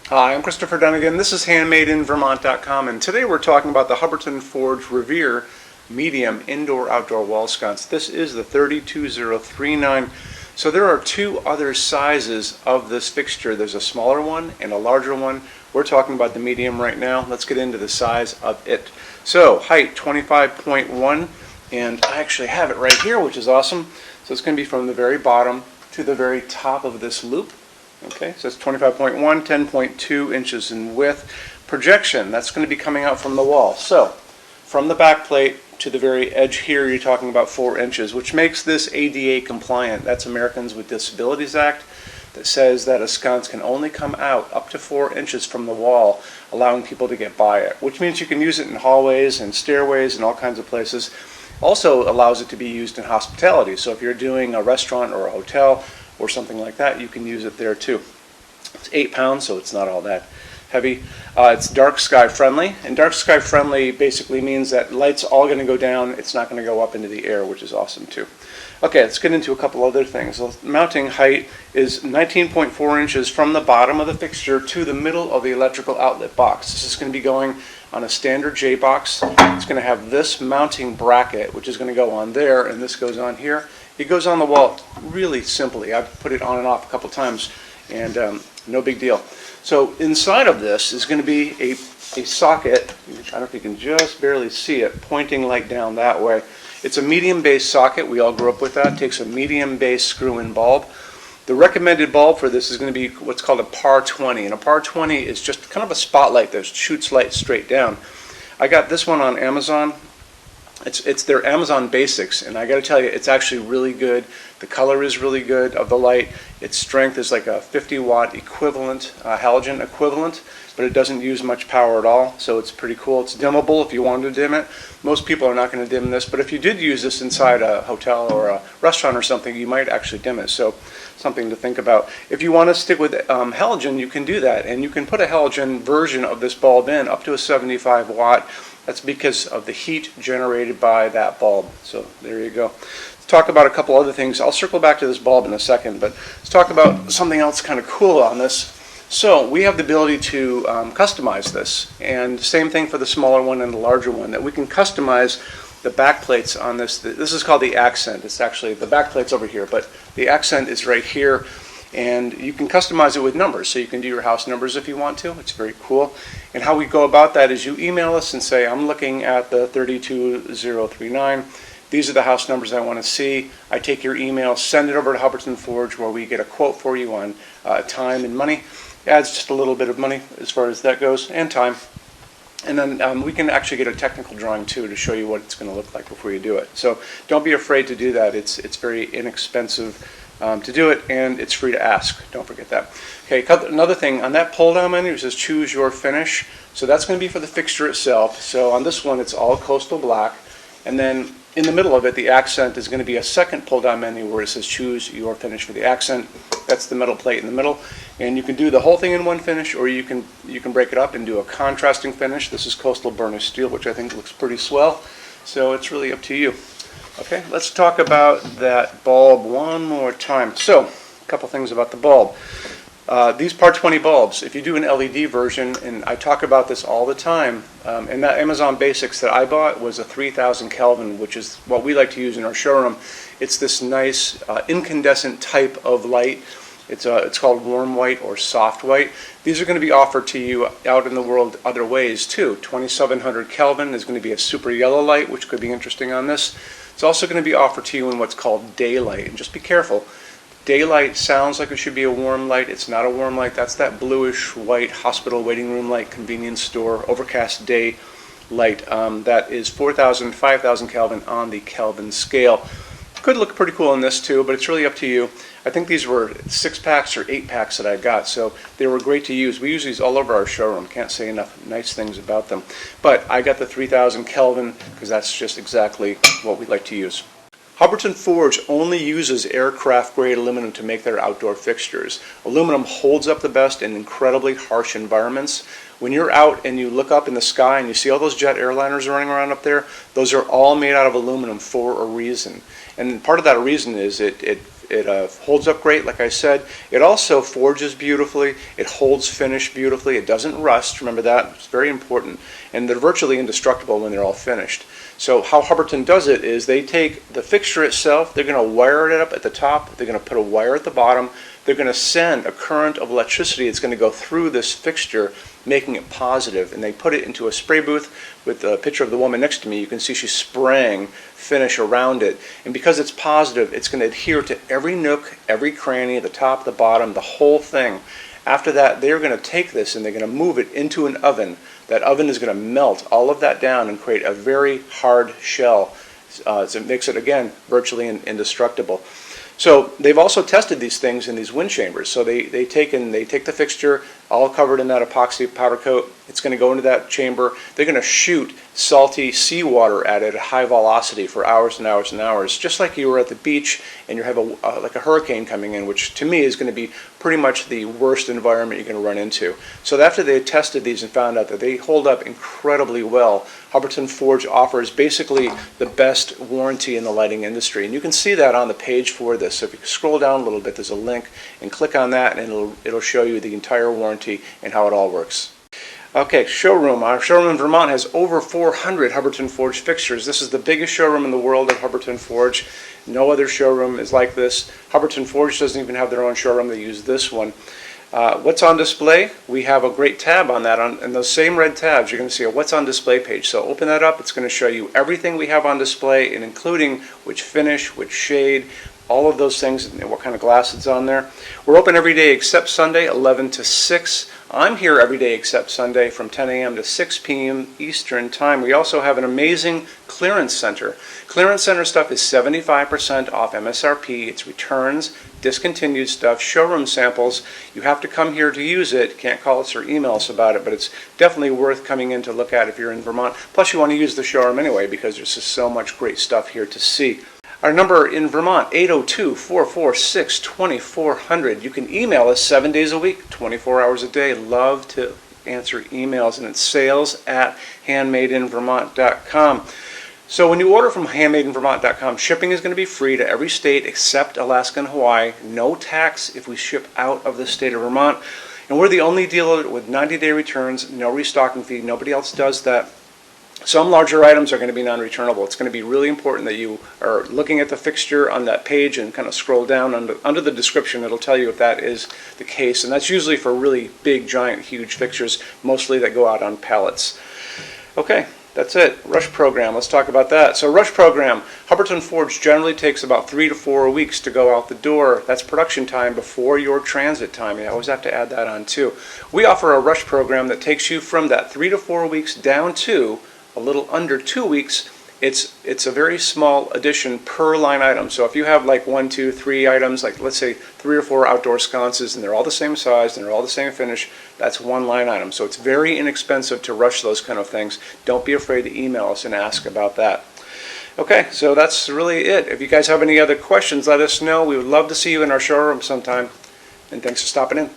Hi, I'm Christopher Dunnigan. This is HandmadeInVermont.com, and today we're talking about the Hubbardton Forge Revere Medium Indoor-Outdoor Wall Sconce. This is the 32039. So there are two other sizes of this fixture. There's a smaller one and a larger one. We're talking about the medium right now. Let's get into the size of it. So height 25.1, and I actually have it right here, which is awesome. So it's going to be from the very bottom to the very top of this loop. Okay, so it's 25.1, 10.2 inches in width. Projection, that's going to be coming out from the wall. So, from the back plate to the very edge here, you're talking about 4 inches, which makes this ADA compliant. That's Americans with Disabilities Act that says that a sconce can only come out up to 4 inches from the wall, allowing people to get by it, which means you can use it in hallways and stairways and all kinds of places. Also allows it to be used in hospitality. So if you're doing a restaurant or a hotel, or something like that, you can use it there too. It's 8 pounds, so it's not all that heavy. It's dark sky friendly, and dark sky friendly basically means that light's all going to go down, it's not going to go up into the air, which is awesome too. Okay, let's get into a couple other things. The mounting height is 19.4 inches from the bottom of the fixture to the middle of the electrical outlet box. This is going to be going on a standard J box. It's going to have this mounting bracket, which is going to go on there, and this goes on here. It goes on the wall really simply. I've put it on and off a couple times, and no big deal. So inside of this is going to be a socket. I don't know if you can just barely see it, pointing like down that way. It's a medium base socket. We all grew up with that. It takes a medium base screw-in bulb. The recommended bulb for this is going to be what's called a par 20, and a par 20 is just kind of a spotlight that shoots light straight down. I got this one on Amazon. It's their Amazon Basics, and I got to tell you, it's actually really good. The color is really good of the light. Its strength is like a 50-watt equivalent, halogen equivalent, but it doesn't use much power at all, so it's pretty cool. It's dimmable if you wanted to dim it. Most people are not going to dim this, but if you did use this inside a hotel or a restaurant or something, you might actually dim it, so something to think about. If you want to stick with halogen, you can do that, and you can put a halogen version of this bulb in up to a 75-watt. That's because of the heat generated by that bulb. So there you go. Let's talk about a couple other things. I'll circle back to this bulb in a second, but let's talk about something else kind of cool on this. So we have the ability to customize this, and same thing for the smaller one and the larger one, that we can customize the back plates on this. This is called the accent. It's actually, the back plate's over here, but the accent is right here. And you can customize it with numbers, so you can do your house numbers if you want to. It's very cool. And how we go about that is you email us and say, I'm looking at the 32039. These are the house numbers I want to see. I take your email, send it over to Hubbardton Forge, where we get a quote for you on time and money. It adds just a little bit of money as far as that goes, and time. And then we can actually get a technical drawing too to show you what it's going to look like before you do it. So don't be afraid to do that. It's very inexpensive to do it, and it's free to ask. Don't forget that. Okay, another thing, on that pull-down menu it says choose your finish. So that's going to be for the fixture itself. So on this one it's all coastal black, and then in the middle of it the accent is going to be a second pull-down menu where it says choose your finish for the accent. That's the metal plate in the middle, and you can do the whole thing in one finish, or you can break it up and do a contrasting finish. This is coastal burnished steel, which I think looks pretty swell, so it's really up to you. Okay, let's talk about that bulb one more time. So, a couple things about the bulb. These par 20 bulbs, if you do an LED version, and I talk about this all the time, and that Amazon Basics that I bought was a 3000 Kelvin, which is what we like to use in our showroom. It's this nice incandescent type of light. It's called warm white or soft white. These are going to be offered to you out in the world other ways too. 2700 Kelvin is going to be a super yellow light, which could be interesting on this. It's also going to be offered to you in what's called daylight, and just be careful. Daylight sounds like it should be a warm light. It's not a warm light. That's that bluish white hospital waiting room light, convenience store, overcast day light. That is 4000, 5000 Kelvin on the Kelvin scale. Could look pretty cool in this too, but it's really up to you. I think these were 6-packs or 8-packs that I got, so they were great to use. We use these all over our showroom. Can't say enough nice things about them. But I got the 3000 Kelvin because that's just exactly what we like to use. Hubbardton Forge only uses aircraft-grade aluminum to make their outdoor fixtures. Aluminum holds up the best in incredibly harsh environments. When you're out and you look up in the sky and you see all those jet airliners running around up there, those are all made out of aluminum for a reason. And part of that reason is it It holds up great, like I said. It also forges beautifully. It holds finish beautifully. It doesn't rust. Remember that. It's very important. And they're virtually indestructible when they're all finished. So how Hubbardton does it is they take the fixture itself, they're going to wire it up at the top, they're going to put a wire at the bottom, they're going to send a current of electricity that's going to go through this fixture, making it positive, and they put it into a spray booth with a picture of the woman next to me. You can see she's spraying finish around it, and because it's positive, it's going to adhere to every nook, every cranny, the top, the bottom, the whole thing. After that, they're going to take this and they're going to move it into an oven. That oven is going to melt all of that down and create a very hard shell. So it makes it, again, virtually indestructible. So they've also tested these things in these wind chambers. So they take the fixture, all covered in that epoxy powder coat. It's going to go into that chamber. They're going to shoot salty seawater at it at high velocity for hours and hours and hours, just like you were at the beach and you have like a hurricane coming in, which to me is going to be pretty much the worst environment you're going to run into. So after they tested these and found out that they hold up incredibly well, Hubbardton Forge offers basically the best warranty in the lighting industry. And you can see that on the page for this. So if you scroll down a little bit, there's a link, and click on that, and it'll show you the entire warranty and how it all works. Okay, showroom. Our showroom in Vermont has over 400 Hubbardton Forge fixtures. This is the biggest showroom in the world of Hubbardton Forge. No other showroom is like this. Hubbardton Forge doesn't even have their own showroom. They use this one. What's on display? We have a great tab on that. On those same red tabs, you're going to see a What's on Display page. So open that up. It's going to show you everything we have on display, and including which finish, which shade, all of those things, and what kind of glass it's on there. We're open every day except Sunday, 11 to 6. I'm here every day except Sunday from 10 a.m. to 6 p.m. Eastern Time. We also have an amazing clearance center. Clearance center stuff is 75% off MSRP. It's returns, discontinued stuff, showroom samples. You have to come here to use it. Can't call us or email us about it, but it's definitely worth coming in to look at if you're in Vermont. Plus you want to use the showroom anyway because there's just so much great stuff here to see. Our number in Vermont, 802-446-2400. You can email us 7 days a week, 24 hours a day. Love to answer emails, and it's sales@HandmadeInVermont.com. So when you order from HandmadeInVermont.com, shipping is going to be free to every state except Alaska and Hawaii. No tax if we ship out of the state of Vermont. And we're the only dealer with 90-day returns, no restocking fee. Nobody else does that. Some larger items are going to be non-returnable. It's going to be really important that you are looking at the fixture on that page and kind of scroll down under the description. It'll tell you if that is the case. And that's usually for really big, giant, huge fixtures, mostly that go out on pallets. Okay, that's it. Rush program. Let's talk about that. So rush program, Hubbardton Forge generally takes about 3 to 4 weeks to go out the door. That's production time before your transit time. You always have to add that on too. We offer a rush program that takes you from that 3 to 4 weeks down to a little under 2 weeks. It's a very small addition per line item. So if you have like 1, 2, 3 items, like let's say 3 or 4 outdoor sconces, and they're all the same size and they're all the same finish, that's one line item. So it's very inexpensive to rush those kind of things. Don't be afraid to email us and ask about that. Okay, so that's really it. If you guys have any other questions, let us know. We would love to see you in our showroom sometime. And thanks for stopping in.